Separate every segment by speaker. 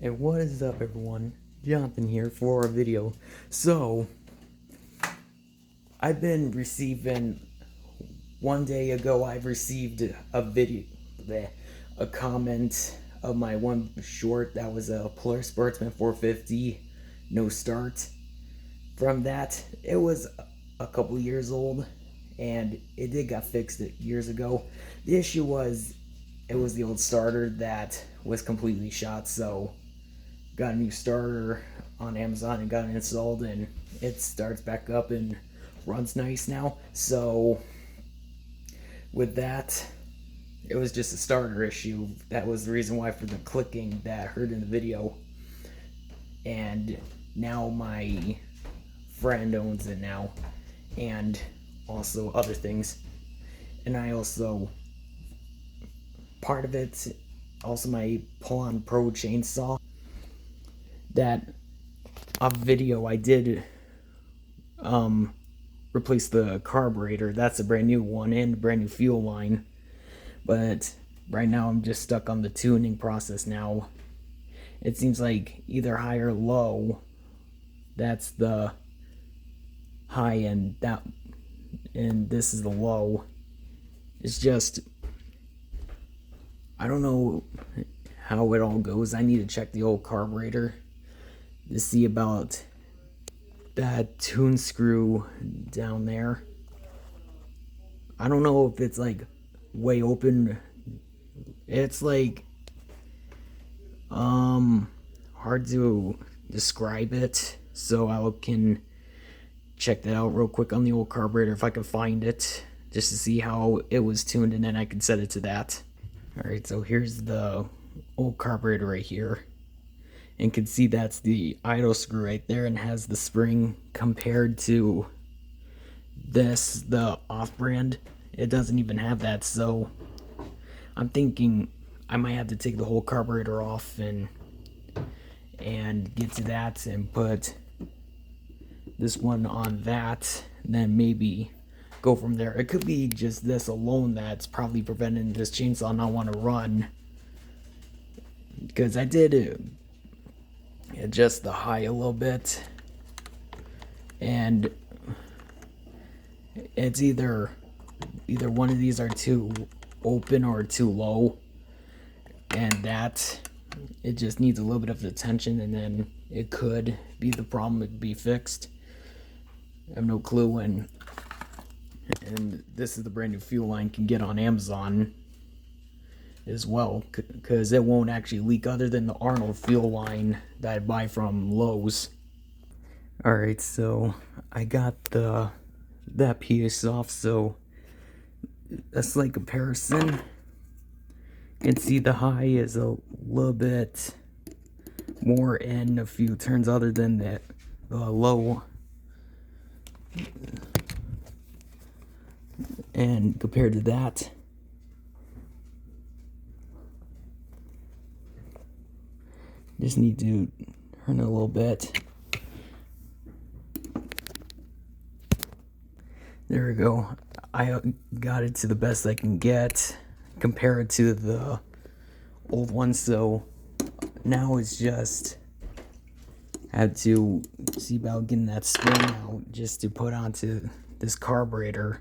Speaker 1: And what is up, everyone? Jonathan here for a video. So, I've been receiving, one day ago I've received a comment of my one short that was a Polaris Sportsman 450, no start. From that, it was a couple years old, and it did got fixed years ago. The issue was, it was the old starter that was completely shot, so got a new starter on Amazon and got it installed, and it starts back up and runs nice now. So with that, it was just a starter issue. That was the reason why for the clicking that I heard in the video. And now my friend owns it now, and also other things. And I also, part of it, also my Poulan Pro chainsaw. That a video I did replace the carburetor. That's a brand new one and a brand new fuel line. But right now I'm just stuck on the tuning process now. It seems like either high or low. That's the high, and this is the low. It's just, I don't know how it all goes. I need to check the old carburetor to see about that tune screw down there. I don't know if it's like way open. It's like hard to describe it, so I can check that out real quick on the old carburetor if I can find it, just to see how it was tuned, and then I can set it to that. Alright, so here's the old carburetor right here. And can see that's the idle screw right there, and has the spring. Compared to this, the off-brand, it doesn't even have that. So I'm thinking I might have to take the whole carburetor off and get to that and put this one on that, and then maybe go from there. It could be just this alone that's probably preventing this chainsaw not want to run, because I did adjust the high a little bit, and it's either one of these are too open or too low, and that it just needs a little bit of attention, and then it could be the problem. It'd be fixed. I have no clue. And this is the brand new fuel line. Can get on Amazon as well, because it won't actually leak, other than the Arnold fuel line that I buy from Lowe's. Alright, so I got that piece off, so a slight comparison. You can see the high is a little bit more in a few turns other than the low. And compared to that, just need to turn it a little bit. There we go. I got it to the best I can get, compare it to the old one. So now it's just had to see about getting that spring out just to put onto this carburetor.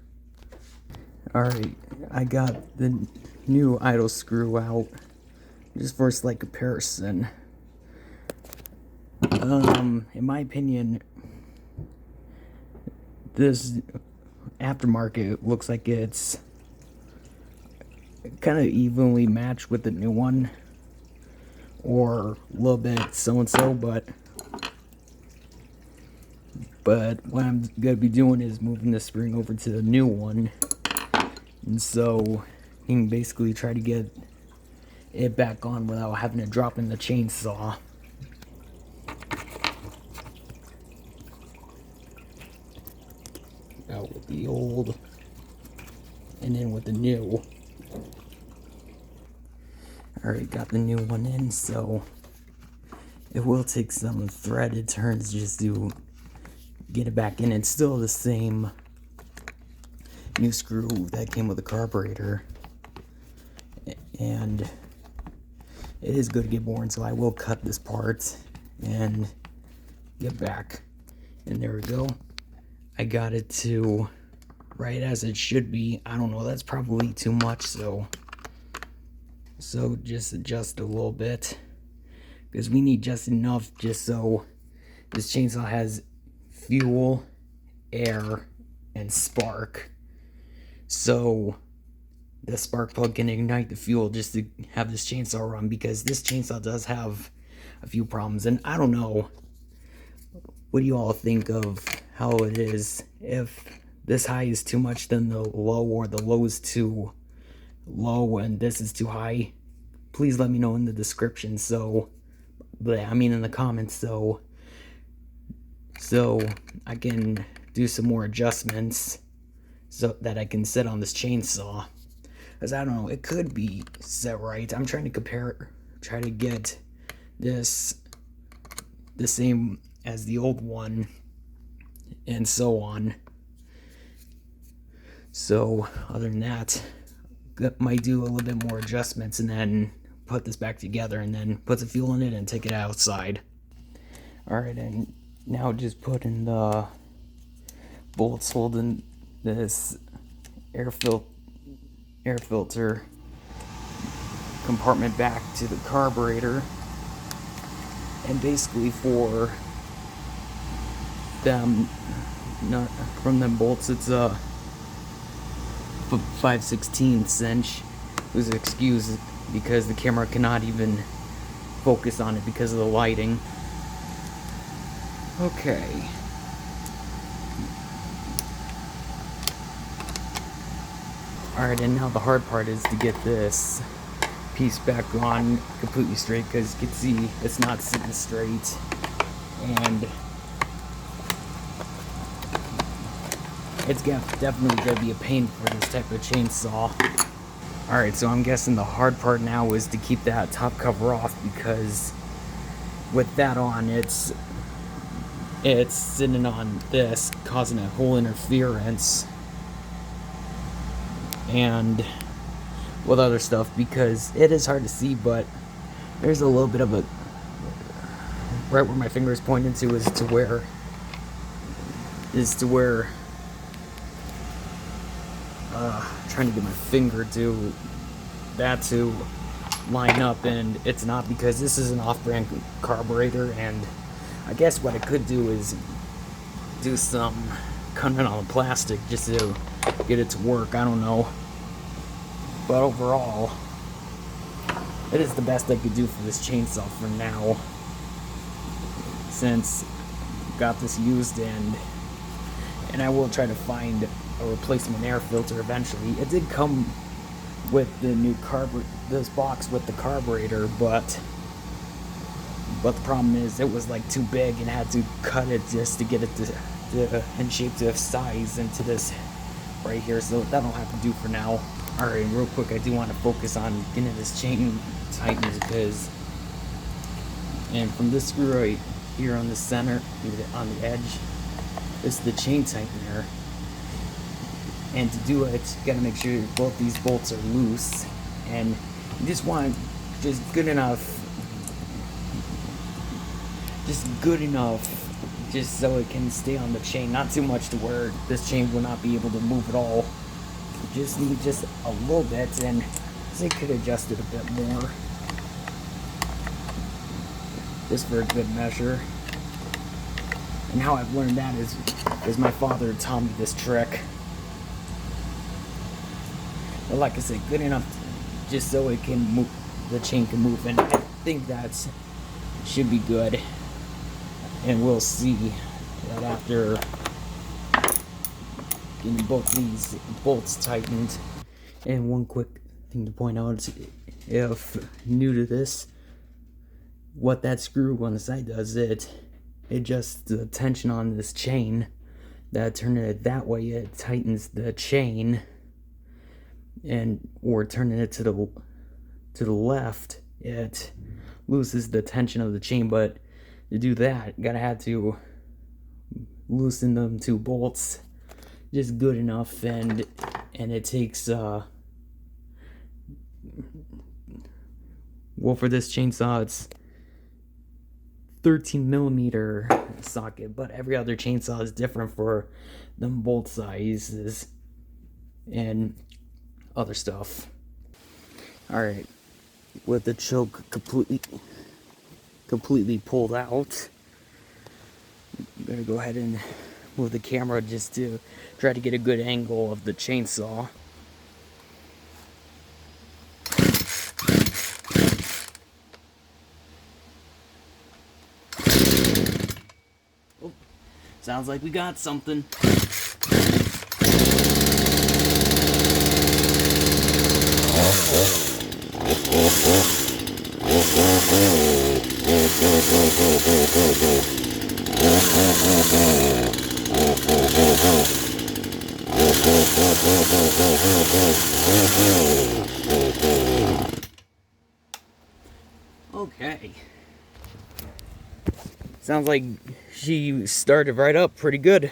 Speaker 1: Alright, I got the new idle screw out just for a slight comparison. In my opinion, this aftermarket looks like it's kind of evenly matched with the new one, or a little bit so-and-so, but what I'm gonna be doing is moving the spring over to the new one, and so you can basically try to get it back on without having to drop in the chainsaw. Out with the old and in with the new. Alright, got the new one in, so it will take some threaded turns just to get it back in. It's still the same new screw that came with the carburetor, and it is going to get boring, so I will cut this part and get back. And there we go. I got it to right as it should be. I don't know, that's probably too much, so just adjust a little bit, because we need just enough just so this chainsaw has fuel, air, and spark, so the spark plug can ignite the fuel just to have this chainsaw run, because this chainsaw does have a few problems. And I don't know, what do you all think of how it is? If this high is too much than the low, or the low is too low and this is too high, please let me know in the description, in the comments, so I can do some more adjustments so that I can set on this chainsaw. Because I don't know, it could be set right. I'm trying to try to get this the same as the old one, and so on. So other than that, might do a little bit more adjustments and then put this back together, and then put the fuel in it and take it outside. Alright, and now just put in the bolts holding this air filter compartment back to the carburetor. And basically for them, not from them bolts, it's a 5/16 inch. Please excuse, because the camera cannot even focus on it because of the lighting. Okay. Alright, and now the hard part is to get this piece back on completely straight, because you can see it's not sitting straight, and it's definitely going to be a pain for this type of chainsaw. Alright, so I'm guessing the hard part now is to keep that top cover off, because with that on, it's sitting on this, causing a whole interference and with other stuff, because it is hard to see, but there's a little bit of a, right where my finger is pointing to is to where trying to get my finger to line up, and it's not, because this is an off-brand carburetor. And I guess what I could do is do some cutting on the plastic just to get it to work. I don't know, but overall it is the best I could do for this chainsaw for now, since I got this used, and I will try to find a replacement air filter eventually. It did come with the new this box with the carburetor, but the problem is it was like too big, and had to cut it just to get it to in shape to size into this right here, so that'll have to do for now. Alright, real quick, I do want to focus on getting this chain tightened, because, and from this screw right here on the center, on the edge, this is the chain tightener. And to do it, you gotta make sure both these bolts are loose, and you just want just good enough, just so it can stay on the chain, not too much to where this chain will not be able to move at all. You just need just a little bit, and they could adjust it a bit more, just for a good measure. And how I've learned that is my father taught me this trick. But like I said, good enough just so it can move, the chain can move, and I think that should be good. And we'll see that after getting both these bolts tightened. And one quick thing to point out, if new to this, what that screw on the side does, it adjusts the tension on this chain. That turning it that way, it tightens the chain, or turning it to the left, it loosens the tension of the chain. But to do that, you gotta have to loosen them two bolts just good enough, and it takes Well, for this chainsaw, it's 13mm socket, but every other chainsaw is different for them bolt sizes and other stuff. Alright, with the choke completely pulled out, I'm gonna go ahead and move the camera just to try to get a good angle of the chainsaw. Oh, sounds like we got something. Okay. Sounds like she started right up pretty good.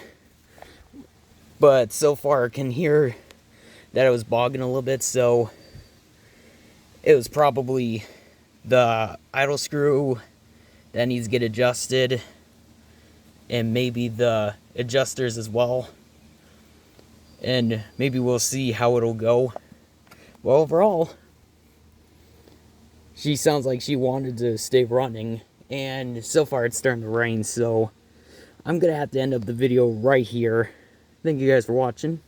Speaker 1: But so far I can hear that it was bogging a little bit, so it was probably the idle screw that needs to get adjusted, and maybe the adjusters as well. And maybe we'll see how it'll go. Well, overall, she sounds like she wanted to stay running, and so far it's starting to rain, so I'm gonna have to end up the video right here. Thank you guys for watching.